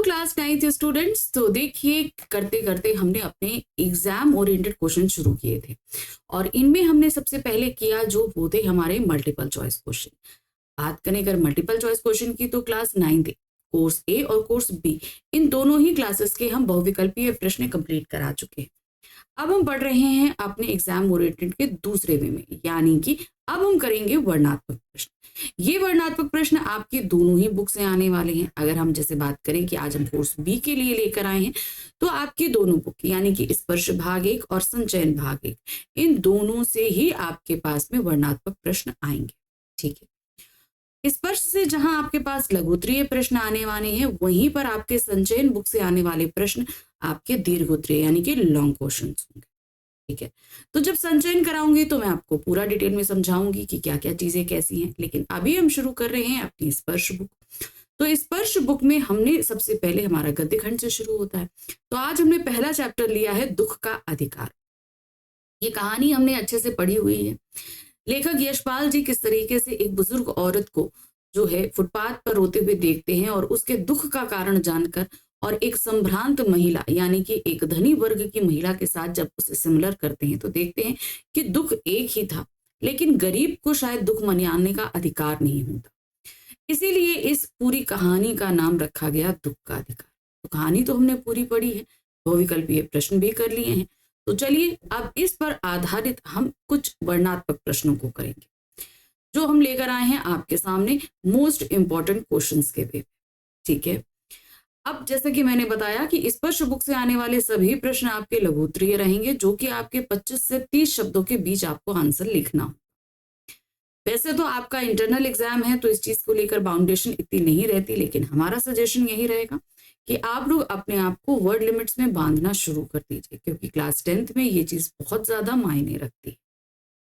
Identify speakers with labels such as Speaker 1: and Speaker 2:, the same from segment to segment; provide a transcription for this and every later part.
Speaker 1: Class 9th students, तो देखिए करते करते हमने अपने एग्जाम ओरिएंटेड क्वेश्चन शुरू किए थे और इनमें हमने सबसे पहले किया जो वो थे हमारे मल्टीपल चॉइस क्वेश्चन। बात करें अगर मल्टीपल चॉइस क्वेश्चन की तो क्लास 9th कोर्स ए और कोर्स बी इन दोनों ही क्लासेस के हम बहुविकल्पीय प्रश्न कंप्लीट करा चुके हैं। अब हम पढ़ रहे हैं अपने एग्जाम ओरिएंटेड के दूसरे वे में, यानी कि अब हम करेंगे वर्णनात्मक प्रश्न। ये वर्णनात्मक प्रश्न आपकी दोनों ही बुक से आने वाले हैं। अगर हम जैसे बात करें कि आज हम कोर्स बी के लिए लेकर आए हैं तो आपकी दोनों बुक यानी कि स्पर्श भाग 1 और संचयन भाग 1 इन दोनों से ही आपके पास में वर्णनात्मक प्रश्न आएंगे। ठीक है, स्पर्श से जहां आपके पास लघुत्तरीय प्रश्न आने वाले हैं वहीं पर आपके संचयन बुक से आने वाले प्रश्न आपके दीर्घोत्तरीय यानी कि लॉन्ग क्वेश्चन होंगे। ठीक है, तो जब संचयन कराऊंगी तो मैं आपको पूरा डिटेल में समझाऊंगी कि क्या क्या चीजें कैसी हैं, लेकिन अभी हम शुरू कर रहे हैं अपनी स्पर्श बुक। तो स्पर्श बुक में हमने सबसे पहले हमारा गद्य खंड से शुरू होता है। तो आज हमने पहला चैप्टर लिया है दुख का अधिकार। ये कहानी हमने अच्छे से पढ़ी हुई है। लेखक यशपाल जी किस तरीके से एक बुजुर्ग औरत को जो है फुटपाथ पर रोते हुए देखते हैं और उसके दुख का कारण जानकर और एक संभ्रांत महिला यानी कि एक धनी वर्ग की महिला के साथ जब उसे सिमिलर करते हैं तो देखते हैं कि दुख एक ही था, लेकिन गरीब को शायद दुख मनाने का अधिकार नहीं होता। इसीलिए इस पूरी कहानी का नाम रखा गया दुख का अधिकार। तो कहानी तो हमने पूरी पढ़ी है, बहुविकल्पीय प्रश्न भी कर लिए हैं। तो चलिए अब इस पर आधारित हम कुछ वर्णनात्मक प्रश्नों को करेंगे जो हम लेकर आए हैं आपके सामने मोस्ट इंपॉर्टेंट क्वेश्चंस के वे। ठीक है, अब जैसे कि मैंने बताया कि स्पर्श बुक से आने वाले सभी प्रश्न आपके लघुत्तरीय रहेंगे जो कि आपके 25 से 30 शब्दों के बीच आपको आंसर लिखना हो। वैसे तो आपका इंटरनल एग्जाम है तो इस चीज को लेकर बाउंडेशन इतनी नहीं रहती, लेकिन हमारा सजेशन यही रहेगा कि आप लोग अपने आप को वर्ड लिमिट्स में बांधना शुरू कर दीजिए, क्योंकि क्लास 10th में ये चीज बहुत ज्यादा मायने रखती है।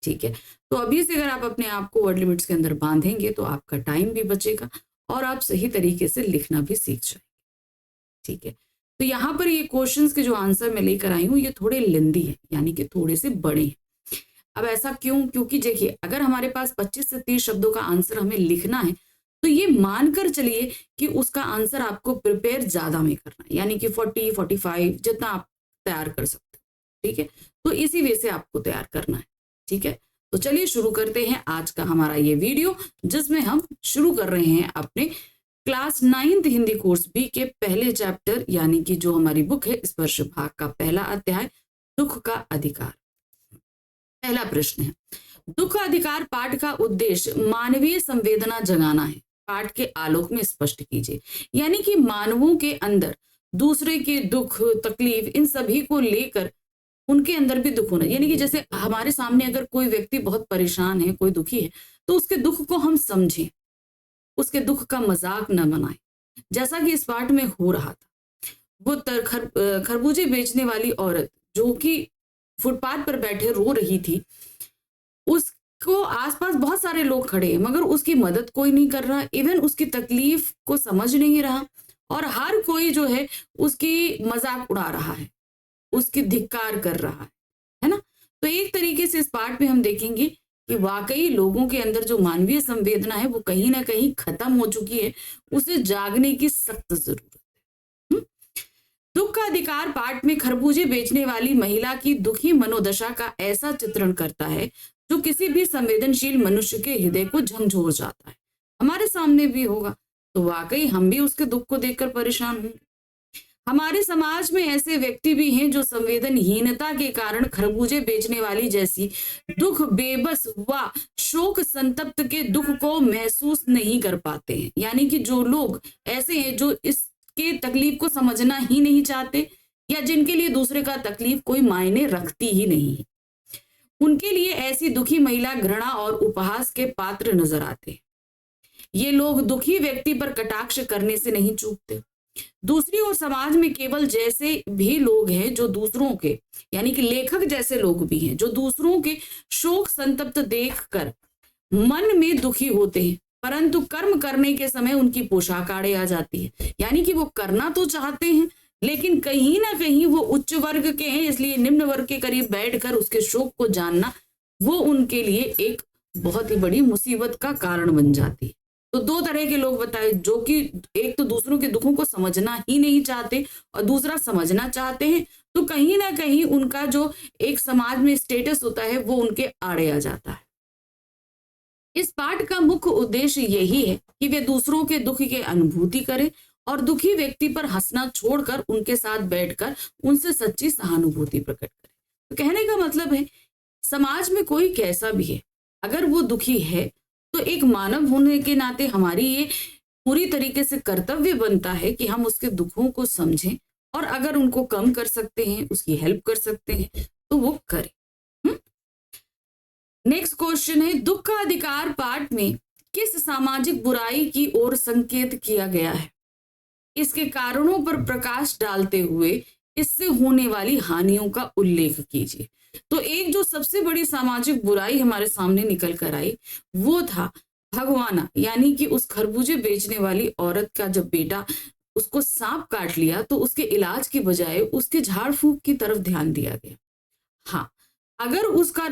Speaker 1: ठीक है, तो अभी से अगर आप अपने आप को वर्ड लिमिट्स के अंदर बांधेंगे तो आपका टाइम भी बचेगा और आप सही तरीके से लिखना भी सीख जाएंगे। ठीक है, तो यहाँ पर ये क्वेश्चंस के जो आंसर मैं लेकर आई हूँ ये थोड़े लेंदी है, यानी कि थोड़े से बड़े हैं। अब ऐसा क्यों? क्योंकि देखिए अगर हमारे पास 25 से 30 शब्दों का आंसर हमें लिखना है तो ये मानकर चलिए कि उसका आंसर आपको प्रिपेयर ज्यादा में करना है, यानी कि 40-45 जितना आप तैयार कर सकते हो। ठीक है, तो इसी वे से आपको तैयार करना है। ठीक है, तो चलिए शुरू करते हैं आज का हमारा ये वीडियो जिसमें हम शुरू कर रहे हैं अपने class 9th Hindi course B के पहले चैप्टर यानी कि जो हमारी बुक है स्पर्श भाग का पहला अध्याय दुख का अधिकार। पहला प्रश्न है, दुख का अधिकार पाठ का उद्देश्य मानवीय संवेदना जगाना है। पाठ के आलोक में स्पष्ट कीजिए। यानी कि मानवों के अंदर दूसरे के दुख तकलीफ इन सभी को लेकर उनके अंदर भी दुख होना, यानी कि जैसे हमारे सामने अगर कोई व्यक्ति बहुत परेशान है, कोई दुखी है, तो उसके दुख को हम समझें, उसके दुख का मजाक न बनाएं, जैसा कि इस पाठ में हो रहा था। वो खरबूजे बेचने वाली औरत जो कि फुटपाथ पर बैठे रो रही थी, उसको आसपास बहुत सारे लोग खड़े हैं मगर उसकी मदद कोई नहीं कर रहा, इवन उसकी तकलीफ को समझ नहीं रहा और हर कोई जो है उसकी मजाक उड़ा रहा है, उसकी धिक्कार कर रहा है ना। तो एक तरीके से इस पाठ में हम देखेंगे कि वाकई लोगों के अंदर जो मानवीय संवेदना है वो कहीं ना कहीं खत्म हो चुकी है, उसे जागने की सख्त जरूरत है। दुख का अधिकार पाठ में खरबूजे बेचने वाली महिला की दुखी मनोदशा का ऐसा चित्रण करता है जो किसी भी संवेदनशील मनुष्य के हृदय को झंझोर जाता है। हमारे सामने भी होगा तो वाकई हम भी उसके दुख को देखकर परेशान होंगे। हमारे समाज में ऐसे व्यक्ति भी हैं जो संवेदनहीनता के कारण खरबूजे बेचने वाली जैसी दुख बेबस व शोक संतप्त के दुख को महसूस नहीं कर पाते हैं। यानी कि जो लोग ऐसे हैं जो इसके तकलीफ को समझना ही नहीं चाहते या जिनके लिए दूसरे का तकलीफ कोई मायने रखती ही नहीं है, उनके लिए ऐसी दुखी महिला घृणा और उपहास के पात्र नजर आते हैं। ये लोग दुखी व्यक्ति पर कटाक्ष करने से नहीं चूकते। दूसरी ओर समाज में केवल जैसे भी लोग हैं जो दूसरों के यानी कि लेखक जैसे लोग भी हैं जो दूसरों के शोक संतप्त देखकर मन में दुखी होते हैं, परंतु कर्म करने के समय उनकी पोशाक आड़े आ जाती है। यानी कि वो करना तो चाहते हैं लेकिन कहीं ना कहीं वो उच्च वर्ग के हैं, इसलिए निम्न वर्ग के करीब बैठकर उसके शोक को जानना वो उनके लिए एक बहुत ही बड़ी मुसीबत का कारण बन जाती है। तो दो तरह के लोग बताए, जो कि एक तो दूसरों के दुखों को समझना ही नहीं चाहते और दूसरा समझना चाहते हैं। तो कहीं ना कहीं उनका जो एक समाज में स्टेटस होता है वो उनके आड़े आ जाता है। इस पाठ का मुख्य उद्देश्य यही है कि वे दूसरों के दुख की अनुभूति करें और दुखी व्यक्ति पर हंसना छोड़कर उनके साथ बैठकर उनसे सच्ची सहानुभूति प्रकट करें। तो कहने का मतलब है, समाज में कोई कैसा भी है, अगर वो दुखी है तो एक मानव होने के नाते हमारी ये पूरी तरीके से कर्तव्य बनता है कि हम उसके दुखों को समझें और अगर उनको कम कर सकते हैं, उसकी हेल्प कर सकते हैं तो वो करें। नेक्स्ट क्वेश्चन है, दुख का अधिकार पाठ में किस सामाजिक बुराई की ओर संकेत किया गया है? इसके कारणों पर प्रकाश डालते हुए इससे होने वाली हानियों का उल्लेख कीजिए। तो एक जो सबसे बड़ी सामाजिक बुराई हमारे सामने निकल कर आई वो था भगवाना, यानी कि उस खरबूजे बेचने वाली औरत का जब बेटा उसको सांप काट लिया तो उसके इलाज की बजाय उसके झाड़ फूंक की तरफ ध्यान दिया गया। हाँ, अगर उसका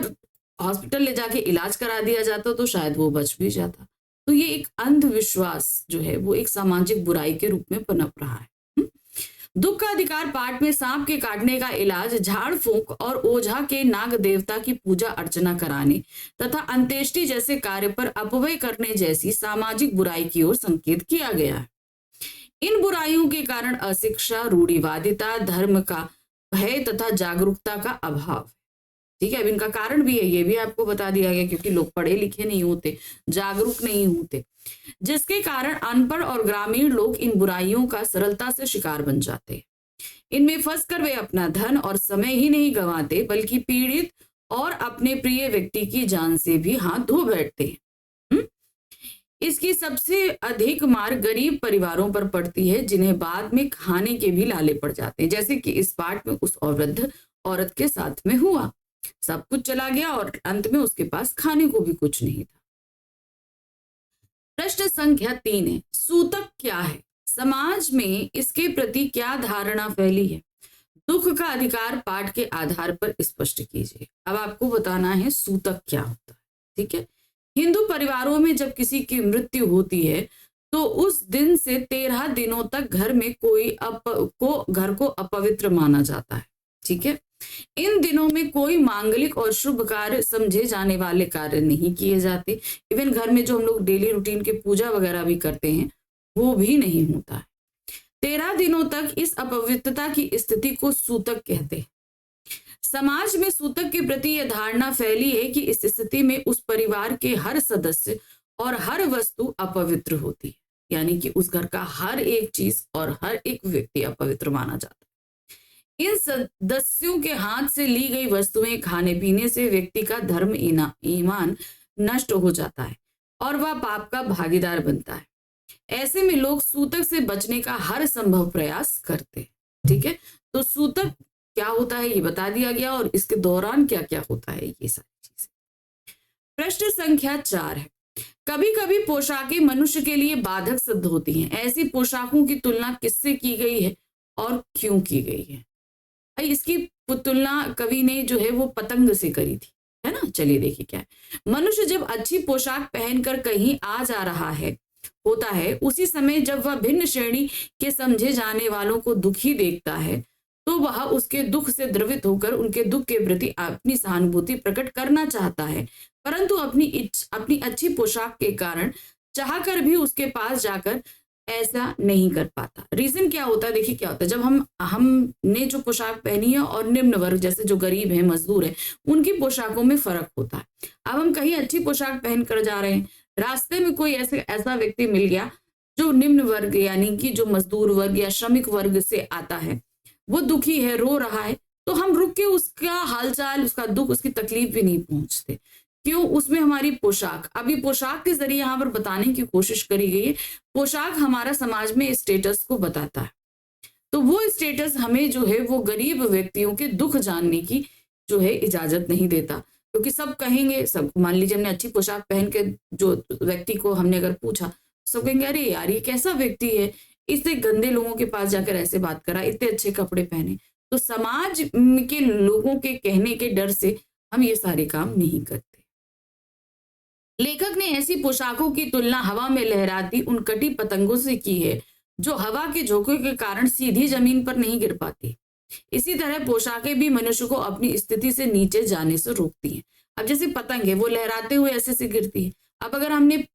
Speaker 1: हॉस्पिटल ले जाके इलाज करा दिया जाता तो शायद वो बच भी जाता। तो ये एक अंधविश्वास जो है वो एक सामाजिक बुराई के रूप में पनप रहा है। दुख का अधिकार पाठ में सांप के काटने का इलाज, झाड़ फूंक और ओझा के नाग देवता की पूजा अर्चना कराने तथा अंत्येष्टि जैसे कार्य पर अपव्यय करने जैसी सामाजिक बुराई की ओर संकेत किया गया है। इन बुराइयों के कारण अशिक्षा, रूढ़िवादिता, धर्म का भय तथा जागरूकता का अभाव। ठीक है, अब इनका कारण भी है, ये भी आपको बता दिया गया, क्योंकि लोग पढ़े लिखे नहीं होते, जागरूक नहीं होते, जिसके कारण अनपढ़ और ग्रामीण लोग इन बुराइयों का सरलता से शिकार बन जाते हैं। इनमें फंसकर वे अपना धन और समय ही नहीं गंवाते बल्कि पीड़ित और अपने प्रिय व्यक्ति की जान से भी हाथ धो बैठते हैं। इसकी सबसे अधिक मार गरीब परिवारों पर पड़ती है, जिन्हें बाद में खाने के भी लाले पड़ जाते हैं, जैसे कि इस पाठ में उस वृद्ध औरत के साथ में हुआ। सब कुछ चला गया और अंत में उसके पास खाने को भी कुछ नहीं था। प्रश्न संख्या 3 है, सूतक क्या है? समाज में इसके प्रति क्या धारणा फैली है? दुख का अधिकार पाठ के आधार पर स्पष्ट कीजिए। अब आपको बताना है सूतक क्या होता है। ठीक है, हिंदू परिवारों में जब किसी की मृत्यु होती है तो उस दिन से 13 दिनों तक घर में घर को अपवित्र माना जाता है। ठीक है, इन दिनों में कोई मांगलिक और शुभ कार्य समझे जाने वाले कार्य नहीं किए जाते। इवन घर में जो हम लोग डेली रूटीन के पूजा वगैरह भी करते हैं वो भी नहीं होता है। 13 दिनों तक इस अपवित्रता की स्थिति को सूतक कहते हैं। समाज में सूतक के प्रति यह धारणा फैली है कि इस स्थिति में उस परिवार के हर सदस्य और हर वस्तु अपवित्र होती है, यानी कि उस घर का हर एक चीज और हर एक व्यक्ति अपवित्र माना जाता है। इन सदस्यों के हाथ से ली गई वस्तुएं खाने पीने से व्यक्ति का धर्म ईमान नष्ट हो जाता है और वह पाप का भागीदार बनता है। ऐसे में लोग सूतक से बचने का हर संभव प्रयास करते हैं। ठीक है, तो सूतक क्या होता है ये बता दिया गया और इसके दौरान क्या क्या होता है ये सारी चीजें। प्रश्न संख्या 4 है, कभी कभी पोशाकें मनुष्य के लिए बाधक सिद्ध होती हैं। ऐसी पोशाकों की तुलना किससे की गई है और क्यों की गई है? इसकी तुलना कवि ने जो है वो पतंग से करी थी, है ना। चलिए देखिए क्या है। मनुष्य जब अच्छी पोशाक पहनकर कहीं आ जा रहा है होता है, उसी समय जब वह भिन्न श्रेणी के समझे जाने वालों को दुखी देखता है तो वह उसके दुख से द्रवित होकर उनके दुख के प्रति अपनी सहानुभूति प्रकट करना चाहता है, परंतु अपनी अच्छी पोशाक के कारण चाहकर भी उसके पास जाकर ऐसा नहीं कर पाता। रीजन क्या होता है? देखिए क्या होता है, जब हमने जो पोशाक पहनी है और निम्न वर्ग जैसे जो गरीब है, मजदूर है, उनकी पोशाकों में फर्क होता है। अब हम कहीं अच्छी पोशाक पहन कर जा रहे हैं, रास्ते में कोई ऐसा व्यक्ति मिल गया जो निम्न वर्ग यानी कि जो मजदूर वर्ग या श्रमिक वर्ग से आता है, वो दुखी है, रो रहा है, तो हम रुक के उसका हालचाल, उसका दुख, उसकी तकलीफ भी नहीं पहुंचते। क्यों? उसमें हमारी पोशाक, अभी पोशाक के जरिए यहाँ पर बताने की कोशिश करी गई है। पोशाक हमारा समाज में स्टेटस को बताता है, तो वो स्टेटस हमें जो है वो गरीब व्यक्तियों के दुख जानने की जो है इजाजत नहीं देता, क्योंकि सब कहेंगे, सब मान लीजिए हमने अच्छी पोशाक पहन के जो व्यक्ति को हमने अगर पूछा, सब कहेंगे अरे यार ये कैसा व्यक्ति है, इतने गंदे लोगों के पास जाकर ऐसे बात करा, इतने अच्छे कपड़े पहने। तो समाज के लोगों के कहने के डर से हम ये सारे काम नहीं करते। लेखक ने ऐसी पोशाकों की तुलना हवा में लहराती उन कटी पतंगों से की है जो हवा के झोंके के कारण सीधी जमीन पर नहीं गिर पाती। इसी तरह पोशाकें भी मनुष्य को अपनी स्थिति से नीचे जाने से रोकती हैं। अब जैसे पतंग है, वो लहराते हुए ऐसे से गिरती है। अब अगर हमने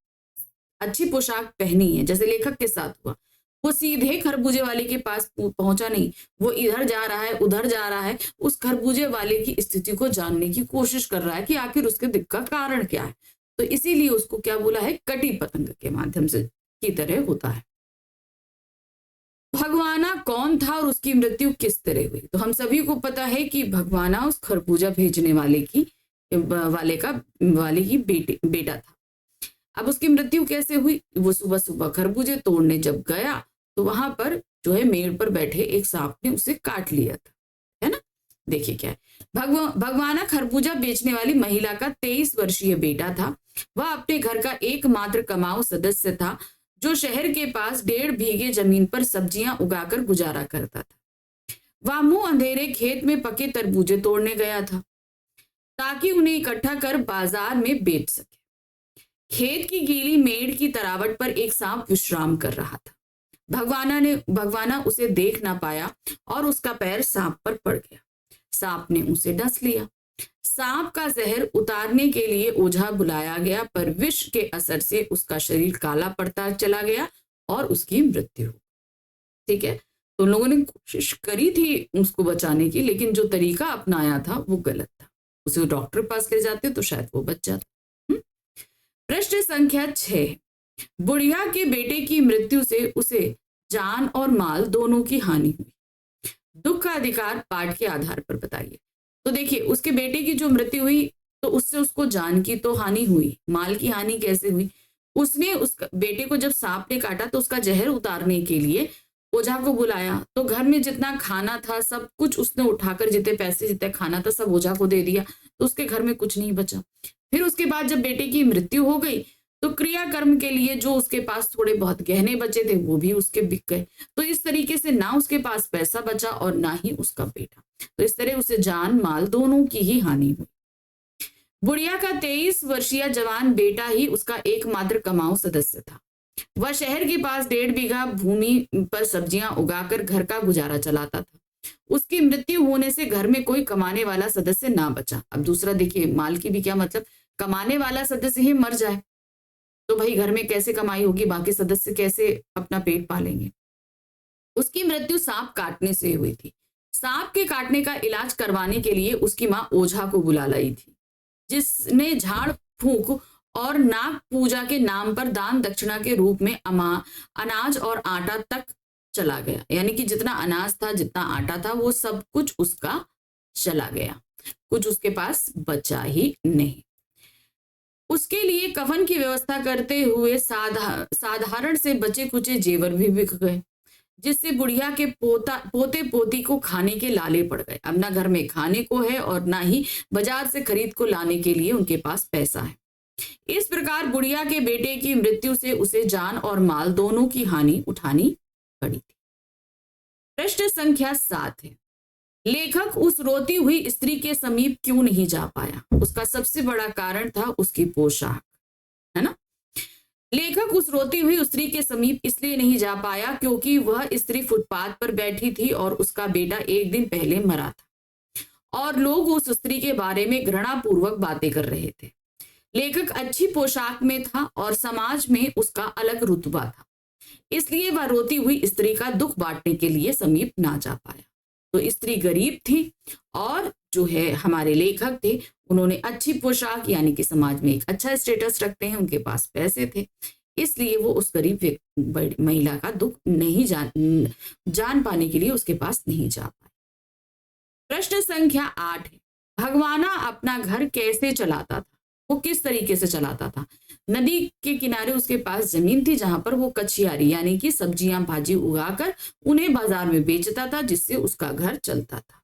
Speaker 1: अच्छी पोशाक पहनी है, जैसे लेखक के साथ हुआ, वो सीधे खरबूजे वाले के पास पहुंचा नहीं, वो इधर जा रहा है, उधर जा रहा है, उस खरबूजे वाले की स्थिति को जानने की कोशिश कर रहा है कि आखिर उसके दुख का कारण क्या है। तो इसीलिए उसको क्या बोला है, कटी पतंग के माध्यम से की तरह होता है। भगवाना कौन था और उसकी मृत्यु किस तरह हुई? तो हम सभी को पता है कि भगवाना उस खरबूजा भेजने वाले की बेटा था। अब उसकी मृत्यु कैसे हुई? वो सुबह सुबह खरबूजे तोड़ने जब गया तो वहां पर जो है मेड़ पर बैठे एक सांप ने उसे काट लिया था, है ना। देखिए क्या है, भगवाना खरबूजा बेचने वाली महिला का 23 वर्षीय बेटा था। वह अपने घर का एकमात्र कमाऊ सदस्य था जो शहर के पास 1.5 बीघे जमीन पर सब्जियां उगाकर गुजारा करता था। वह मुंह अंधेरे खेत में पके तरबूजे तोड़ने गया था ताकि उन्हें इकट्ठा कर बाजार में बेच सके। खेत की गीली मेड़ की तरावट पर एक सांप विश्राम कर रहा था। भगवाना उसे देख ना पाया और उसका पैर सांप पर पड़ गया। सांप ने उसे डस लिया। सांप का जहर उतारने के लिए ओझा बुलाया गया, पर विष के असर से उसका शरीर काला पड़ता चला गया और उसकी मृत्यु हो। ठीक है, तो लोगों ने कोशिश करी थी उसको बचाने की, लेकिन जो तरीका अपनाया था वो गलत था। उसे डॉक्टर के पास ले जाते तो शायद वो बच जाता। प्रश्न संख्या 6, बुढ़िया के बेटे की मृत्यु से उसे जान और माल दोनों की हानि हुई। दुख का अधिकार पाठ के आधार पर बताइए। तो देखिए, उसके बेटे की जो मृत्यु हुई तो उससे उसको जान की तो हानि हुई, माल की हानि कैसे हुई? उसने उस बेटे को जब सांप ने काटा तो उसका जहर उतारने के लिए ओझा को बुलाया, तो घर में जितना खाना था सब कुछ उसने उठाकर, जितने पैसे जितना खाना था सब ओझा को दे दिया, तो उसके घर में कुछ नहीं बचा। फिर उसके बाद जब बेटे की मृत्यु हो गई तो क्रियाकर्म के लिए जो उसके पास थोड़े बहुत गहने बचे थे वो भी उसके बिक गए। तो इस तरीके से ना उसके पास पैसा बचा और ना ही उसका बेटा। तो इस तरह उसे जान माल दोनों की ही हानि हुई। बुढ़िया का 23 वर्षीय जवान बेटा ही उसका एकमात्र कमाऊ सदस्य था। वह शहर के पास 1.5 बीघा भूमि पर सब्जियां उगाकर घर का गुजारा चलाता था। उसकी मृत्यु होने से घर में कोई कमाने वाला सदस्य ना बचा। अब दूसरा देखिए, माल की भी क्या मतलब, कमाने वाला सदस्य ही मर जाए तो भाई घर में कैसे कमाई होगी, बाकी सदस्य कैसे अपना पेट पालेंगे। उसकी मृत्यु सांप काटने से हुई थी। सांप के काटने का इलाज करवाने के लिए उसकी मां ओझा को बुला लाई थी, जिसने झाड़ फूंक और नाग पूजा के नाम पर दान दक्षिणा के रूप में अनाज और आटा तक चला गया। यानी कि जितना अनाज था, जितना आटा था, वो सब कुछ उसका चला गया, कुछ उसके पास बचा ही नहीं। उसके लिए कफन की व्यवस्था करते हुए साधारण से बचे कुचे जेवर भी बिक गए, जिससे बुढ़िया के पोते पोती को खाने के लाले पड़ गए। अब ना घर में खाने को है और ना ही बाजार से खरीद को लाने के लिए उनके पास पैसा है। इस प्रकार बुढ़िया के बेटे की मृत्यु से उसे जान और माल दोनों की हानि उठानी पड़ी थी। प्रश्न संख्या 7 है, लेखक उस रोती हुई स्त्री के समीप क्यों नहीं जा पाया? उसका सबसे बड़ा कारण था उसकी पोशाक, है ना। लेखक उस रोती हुई स्त्री के समीप इसलिए नहीं जा पाया क्योंकि वह स्त्री फुटपाथ पर बैठी थी और उसका बेटा एक दिन पहले मरा था और लोग उस स्त्री के बारे में घृणापूर्वक बातें कर रहे थे। लेखक अच्छी पोशाक में था और समाज में उसका अलग रुतबा था, इसलिए वह रोती हुई स्त्री का दुख बांटने के लिए समीप ना जा पाया। तो स्त्री गरीब थी और जो है हमारे लेखक थे, उन्होंने अच्छी पोशाक, यानी कि समाज में एक अच्छा स्टेटस रखते हैं, उनके पास पैसे थे, इसलिए वो उस गरीब महिला का दुख नहीं जान पाने के लिए उसके पास नहीं जा पाए। प्रश्न संख्या 8 है, भगवाना अपना घर कैसे चलाता था? वो किस तरीके से चलाता था? नदी के किनारे उसके पास जमीन थी जहां पर वो कचियारी यानी कि सब्जियां भाजी उगाकर उन्हें बाजार में बेचता था, जिससे उसका घर चलता था।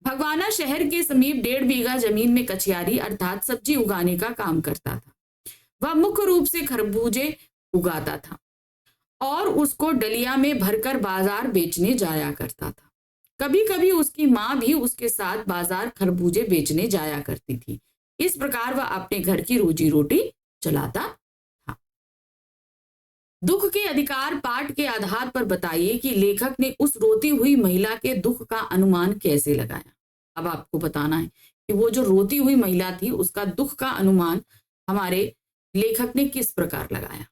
Speaker 1: भगवाना शहर के समीप 1.5 बीघा जमीन में कचियारी अर्थात सब्जी उगाने का काम करता था। वह मुख्य रूप से खरबूजे उगाता था और उसको डलिया में भरकर बाजार बेचने जाया करता था। कभी कभी उसकी माँ भी उसके साथ बाजार खरबूजे बेचने जाया करती थी। इस प्रकार वह अपने घर की रोजी रोटी चलाता था। दुख के अधिकार पाठ के आधार पर बताइए कि लेखक ने उस रोती हुई महिला के दुख का अनुमान कैसे लगाया। अब आपको बताना है कि वो जो रोती हुई महिला थी उसका दुख का अनुमान हमारे लेखक ने किस प्रकार लगाया।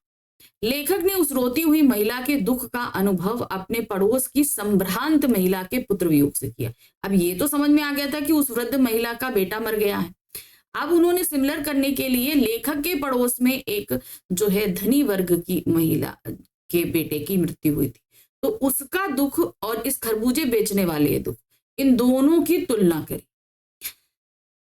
Speaker 1: लेखक ने उस रोती हुई महिला के दुख का अनुभव अपने पड़ोस की संभ्रांत महिला के पुत्र वियोग से किया। अब ये तो समझ में आ गया था कि उस वृद्ध महिला का बेटा मर गया है। अब उन्होंने सिमिलर करने के लिए लेखक के पड़ोस में एक जो है धनी वर्ग की महिला के बेटे की मृत्यु हुई थी, तो उसका दुख और इस खरबूजे बेचने वाले दुख, इन दोनों की तुलना करी।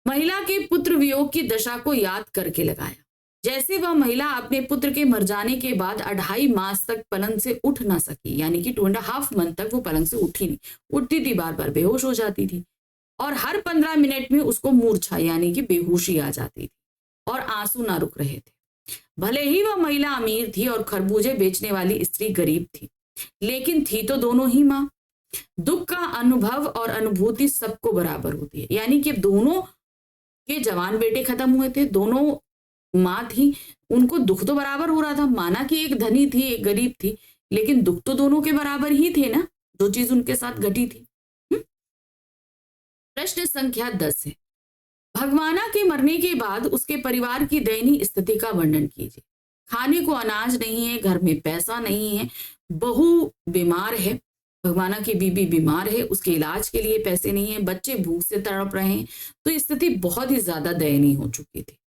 Speaker 1: महिला के पुत्र वियोग की दशा को याद करके लगाया। जैसे वह महिला अपने पुत्र के मर जाने के बाद 2.5 मास तक पलंग से उठ ना सकी, यानी कि 2.5 मंथ तक वो पलंग से उठी नहीं, उठती थी बार बार बेहोश हो जाती थी और हर 15 मिनट में उसको मूर्छा यानी कि बेहोशी आ जाती थी और आंसू ना रुक रहे थे। भले ही वह महिला अमीर थी और खरबूजे बेचने वाली स्त्री गरीब थी, लेकिन थी तो दोनों ही माँ। दुख का अनुभव और अनुभूति सबको बराबर होती है, यानी कि दोनों के जवान बेटे खत्म हुए थे, दोनों माँ थी, उनको दुख तो बराबर हो रहा था। माना कि एक धनी थी एक गरीब थी, लेकिन दुख तो दोनों के बराबर ही थे ना, जो चीज उनके साथ घटी थी। प्रश्न संख्या 10 है, भगवाना के मरने के बाद उसके परिवार की दयनीय स्थिति का वर्णन कीजिए। खाने को अनाज नहीं है, घर में पैसा नहीं है, बहू बीमार है, भगवाना की बीबी बीमार है, उसके इलाज के लिए पैसे नहीं है, बच्चे भूख से तड़प रहे हैं, तो स्थिति बहुत ही ज्यादा दयनीय हो चुकी थी।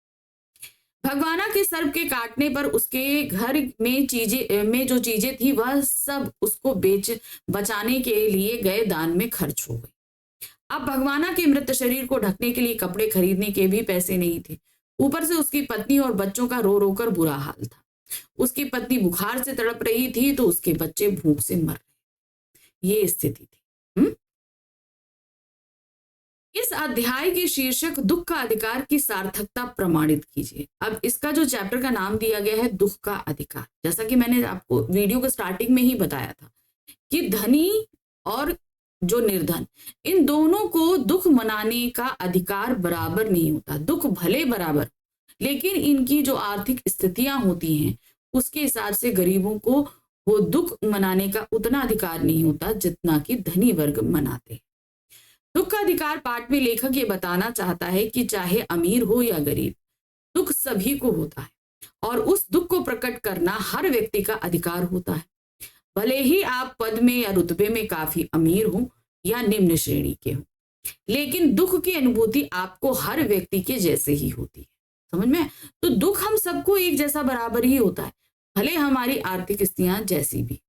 Speaker 1: भगवाना के सर्प के काटने पर उसके घर में जो चीजें थी वह सब उसको बचाने के लिए गए दान में खर्च हो गई। अब भगवाना के मृत शरीर को ढकने के लिए कपड़े खरीदने के भी पैसे नहीं थे। ऊपर से उसकी पत्नी और बच्चों का रो रो कर बुरा हाल था। उसकी पत्नी बुखार से तड़प रही थी तो उसके बच्चे भूख से मर रहे। ये स्थिति थी। इस अध्याय की शीर्षक दुख का अधिकार की सार्थकता प्रमाणित कीजिए। अब इसका जो चैप्टर का नाम दिया गया है दुख का अधिकार, जैसा कि मैंने आपको वीडियो के स्टार्टिंग में ही बताया था कि धनी और जो निर्धन, इन दोनों को दुख मनाने का अधिकार बराबर नहीं होता। दुख भले बराबर, लेकिन इनकी जो आर्थिक स्थितियां होती हैं उसके हिसाब से गरीबों को वो दुख मनाने का उतना अधिकार नहीं होता जितना कि धनी वर्ग मनाते हैं। दुख का अधिकार पाठ में लेखक ये बताना चाहता है कि चाहे अमीर हो या गरीब, दुख सभी को होता है और उस दुख को प्रकट करना हर व्यक्ति का अधिकार होता है। भले ही आप पद में या रुतबे में काफी अमीर हो या निम्न श्रेणी के हो, लेकिन दुख की अनुभूति आपको हर व्यक्ति के जैसे ही होती है। समझ में? तो दुख हम सबको एक जैसा बराबर ही होता है, भले हमारी आर्थिक स्थितियां जैसी भी।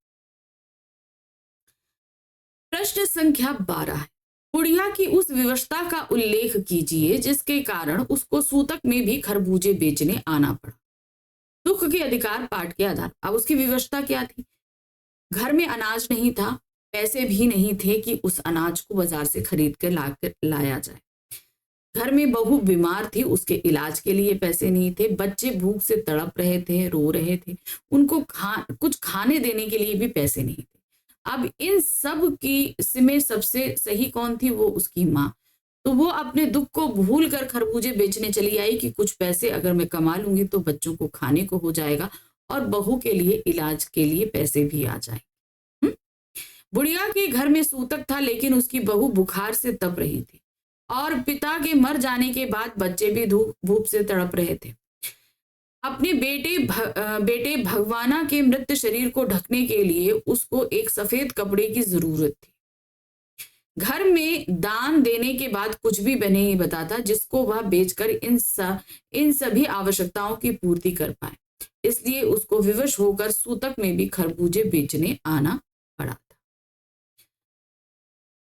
Speaker 1: प्रश्न संख्या 12 है, बुढ़िया की उस विवशता का उल्लेख कीजिए जिसके कारण उसको सूतक में भी खरबूजे बेचने आना पड़ा। दुख के अधिकार पाठ के आधार। अब उसकी विवशता क्या थी? घर में अनाज नहीं था, पैसे भी नहीं थे कि उस अनाज को बाजार से खरीद कर लाया जाए। घर में बहू बीमार थी, उसके इलाज के लिए पैसे नहीं थे, बच्चे भूख से तड़प रहे थे, रो रहे थे, उनको कुछ खाने देने के लिए भी पैसे नहीं थे। अब इन सब की में सबसे सही कौन थी? वो उसकी माँ। तो वो अपने दुख को भूल कर खरबूजे बेचने चली आई कि कुछ पैसे अगर मैं कमा लूंगी तो बच्चों को खाने को हो जाएगा और बहू के लिए इलाज के लिए पैसे भी आ जाए। बुढ़िया के घर में सूतक था, लेकिन उसकी बहू बुखार से तप रही थी और पिता के मर जाने के बाद बच्चे भी भूख से तड़प रहे थे। अपने बेटे भगवाना के मृत शरीर को ढकने के लिए उसको एक सफेद कपड़े की जरूरत थी। घर में दान देने के बाद कुछ भी नहीं बता था जिसको वह बेचकर इन सभी आवश्यकताओं की पूर्ति कर पाए, इसलिए उसको विवश होकर सूतक में भी खरबूजे बेचने आना पड़ा था।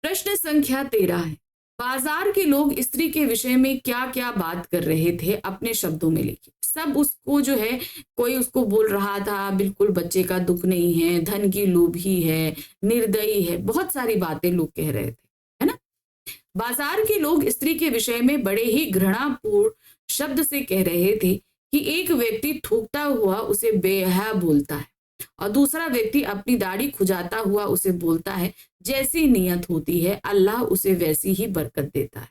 Speaker 1: प्रश्न संख्या 13 है, बाजार के लोग स्त्री के विषय में क्या क्या बात कर रहे थे अपने शब्दों में लिखिए। सब उसको जो है, कोई उसको बोल रहा था बिल्कुल बच्चे का दुख नहीं है, धन की लोभी है, निर्दयी है, बहुत सारी बातें लोग कह रहे थे, है ना। बाजार के लोग स्त्री के विषय में बड़े ही घृणापूर्ण शब्द से कह रहे थे कि एक व्यक्ति थूकता हुआ उसे बेहया बोलता है और दूसरा व्यक्ति अपनी दाढ़ी खुजाता हुआ उसे बोलता है जैसी नियत होती है अल्लाह उसे वैसी ही बरकत देता है।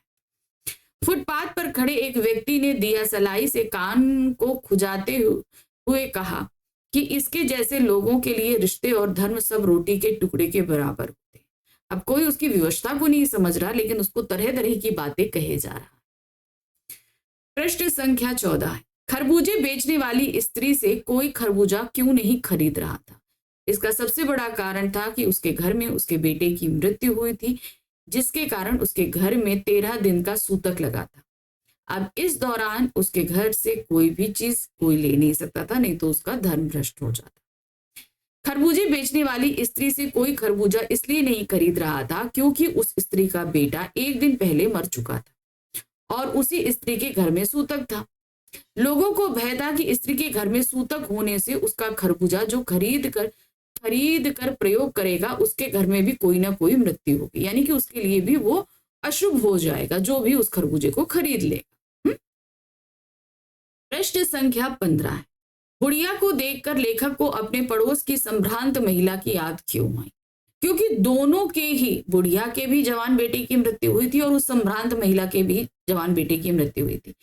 Speaker 1: फुटपाथ पर खड़े एक व्यक्ति ने दिया सलाई से कान को खुजाते हुए कहा कि इसके जैसे लोगों के लिए रिश्ते और धर्म सब रोटी के टुकड़े के बराबर होते हैं। अब कोई उसकी व्यवस्था को नहीं समझ रहा, लेकिन उसको तरह तरह की बातें कहे जा रहा। प्रश्न संख्या 14 है, खरबूजे बेचने वाली स्त्री से कोई खरबूजा क्यों नहीं खरीद रहा था? इसका सबसे बड़ा कारण था कि उसके घर में उसके बेटे की मृत्यु हुई थी, जिसके कारण उसके घर में 13 दिन का सूतक लगा था। अब इस दौरान उसके घर से कोई भी चीज कोई ले नहीं सकता था, नहीं तो उसका धर्म भ्रष्ट हो जाता। खरबूजे बेचने वाली स्त्री से कोई खरबूजा इसलिए नहीं खरीद रहा था क्योंकि उस स्त्री का बेटा एक दिन पहले मर चुका था और उसी स्त्री के घर में सूतक था। लोगों को भय था कि स्त्री के घर में सूतक होने से उसका खरबूजा जो खरीद कर प्रयोग करेगा, उसके घर में भी कोई ना कोई मृत्यु होगी, यानी कि उसके लिए भी वो अशुभ हो जाएगा जो भी उस खरबूजे को खरीद लेगा। प्रश्न संख्या 15 है, बुढ़िया को देखकर लेखक को अपने पड़ोस की संभ्रांत महिला की याद क्यों आई? क्योंकि दोनों के ही, बुढ़िया के भी जवान बेटे की मृत्यु हुई थी और उस संभ्रांत महिला के भी जवान बेटे की मृत्यु हुई थी,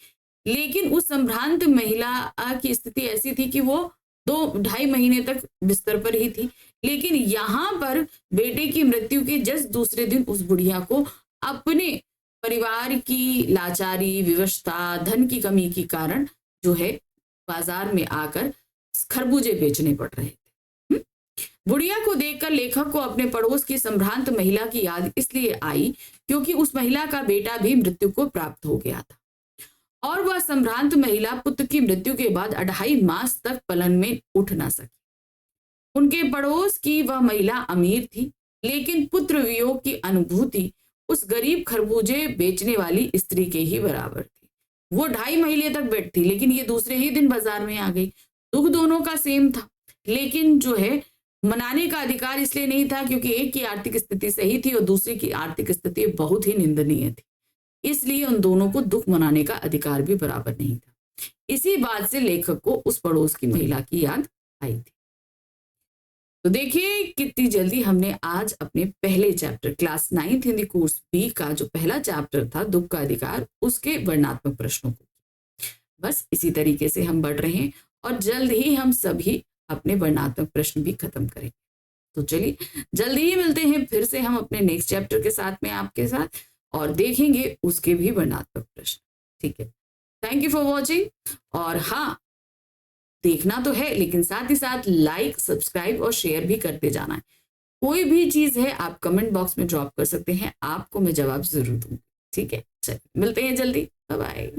Speaker 1: लेकिन उस संभ्रांत महिला की स्थिति ऐसी थी कि वो 2-2.5 महीने तक बिस्तर पर ही थी, लेकिन यहाँ पर बेटे की मृत्यु के जस्ट दूसरे दिन उस बुढ़िया को अपने परिवार की लाचारी, विवशता, धन की कमी के कारण जो है बाजार में आकर खरबूजे बेचने पड़ रहे थे। बुढ़िया को देखकर लेखक को अपने पड़ोस की संभ्रांत महिला की याद इसलिए आई क्योंकि उस महिला का बेटा भी मृत्यु को प्राप्त हो गया था और वह संभ्रांत महिला पुत्र की मृत्यु के बाद 2.5 मास तक पलंग में उठ ना सकी। उनके पड़ोस की वह महिला अमीर थी, लेकिन पुत्र वियोग की अनुभूति उस गरीब खरबूजे बेचने वाली स्त्री के ही बराबर थी। वो 2.5 महीने तक बैठी, लेकिन ये दूसरे ही दिन बाजार में आ गई। दुख दोनों का सेम था, लेकिन जो है मनाने का अधिकार इसलिए नहीं था क्योंकि एक की आर्थिक स्थिति सही थी और दूसरे की आर्थिक स्थिति बहुत ही निंदनीय थी, इसलिए उन दोनों को दुख मनाने का अधिकार भी बराबर नहीं था। इसी बात से लेखक को उस पड़ोस की महिला की याद आई थी। तो देखिए कितनी जल्दी हमने आज अपने पहले chapter class 9th Hindi course B का जो पहला चैप्टर था दुख का अधिकार, उसके वर्णनात्मक प्रश्नों को, बस इसी तरीके से हम बढ़ रहे हैं और जल्द ही हम सभी अपने वर्णनात्मक प्रश्न भी खत्म करेंगे। तो चलिए जल्दी ही मिलते हैं फिर से हम अपने नेक्स्ट चैप्टर के साथ में आपके साथ और देखेंगे उसके भी वर्णनात्मक प्रश्न। ठीक है, थैंक यू फॉर वॉचिंग। और हाँ, देखना तो है लेकिन साथ ही साथ लाइक, सब्सक्राइब और शेयर भी करते जाना है। कोई भी चीज है आप कमेंट बॉक्स में ड्रॉप कर सकते हैं, आपको मैं जवाब जरूर दूंगी। ठीक है, चलिए मिलते हैं जल्दी, बाय बाय।